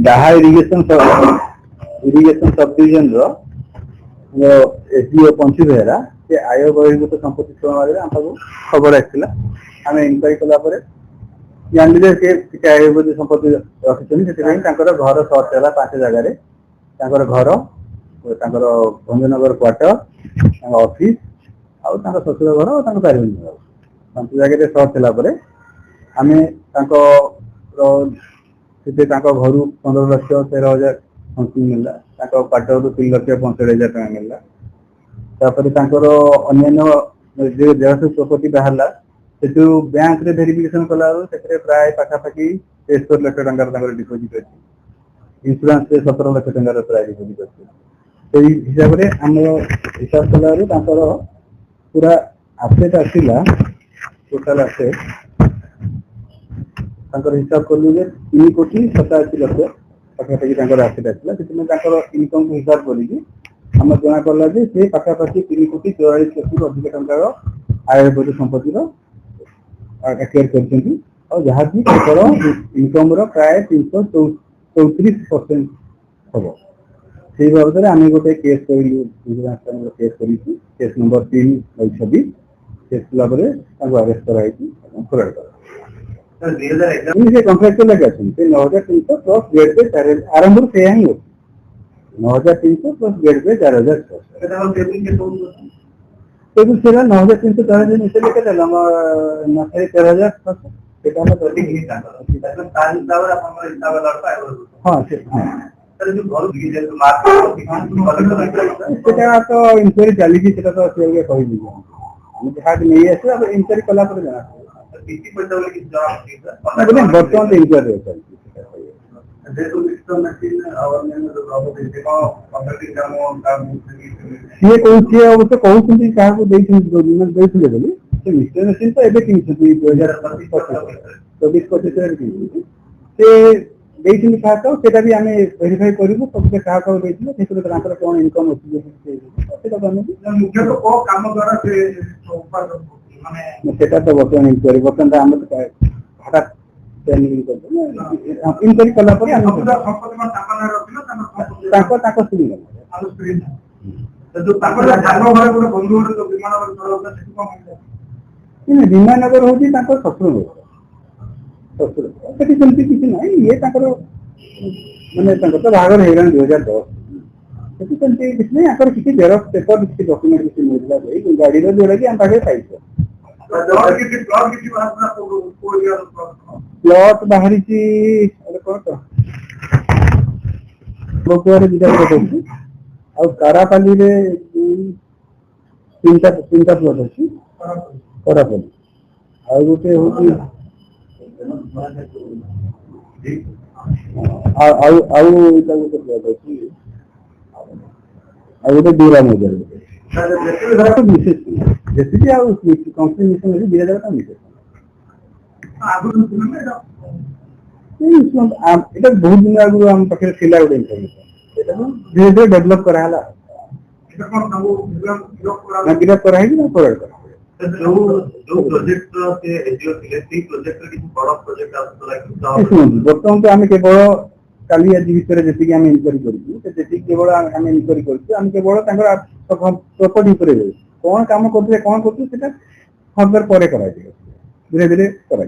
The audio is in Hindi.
डाहा irrigation sub division SDO Panchu Behera से आय बहिर्भूत संपत्ति मामले आमको खबर आसाला आम इनक्वारी कलापर जानली से आय बहिर्भूत संपत्ति रखिंट घर सर्च है 5 जगह घर भंजनगर क्वार्टर ऑफिस आउ शशुर घर और पारिवारिक घर 5 जगह सर्च है आम घर 15 लाख 13,000 समथिंग मिलला क्वार्टर 3 लाख 65,000 टका मिलला अन्य जहाँ प्रॉपर्टी बाहर से बैंक रे वेरिफिकेशन कला प्राय पाखापाखि 73 लाख टका डिपोजिट अच्छी इंश्योरेंस 17 लाख टका प्राय डिपोजिट अच्छी से हिसाब से आम हिसाब कला पूरा आसेट आसला टोटाल आसेट हिसाब कलु 3 कोटी 87 लाख पाखापाखि आसेट आसला से इनकम को हिसाब करी आम जना पड़ा से पाखापाखि 3 कोटी 44 लाख अधिक टकर आय बहिर्भूत संपत्ति एक्वायर कर जहाँ की केवल इनकम प्राय 334% हम से बाबद आम गोटे case case case number 3/26 case कलापर अरेस्ट कराई फरार कर कन्ट्राक्चुअल लगे अच्छे 9,300 प्लस गेट पे 4,000 आरंभ से ही 9,300 प्लस गेट पे 4,600 टेबल से 9,300 4,000 नीचे लेके चल 13,000 हाँ तो इनक्वारी चली तो कह जहाँ नहीं आस इनक्वारी कलापर जाना बर्तमान इनक्वारी सी अवश्य कहते क्या मिस्टर मेसीन तो एवं कि 2025 क्या भी आम वेरीफाई करूँ सब क्या कौन इनकम अच्छी सेटा तो बर्तमान इनक्वारी बर्तमान आम हठात इनक्वारी कलापर विमानगर हूँ शशुर शशुर सेमती किसी ना ये मानने तो बाहर हो 2010 किसी नहीं किसी जेरक्स पेपर किसी डॉक्यूमेंट किसी मिलता गाड़ी जोड़ा कि आम पाखे पाइछ प्लट बाहरी कौन तो दुटा कारापाली तीनटा प्लट अच्छी करापाली आ गोटे हूँ गोटे दूरा मजार मिसेस जेसी कंपनी मिशन अच्छी 2,000 मिसेस ये बहुत दिन आगु आम पाखे थिला गोटे इनफर्मेशन धीरे धीरे डेभलप कराला गिरफ कराई फरवर्ड कर बर्तमान तो आम केवल काली आज भितर जी इनक्वारी केवल आम इनक्वारी केवल प्रॉपर्टी कौन काम करते कौन करते फर्दर पर धीरे धीरे कर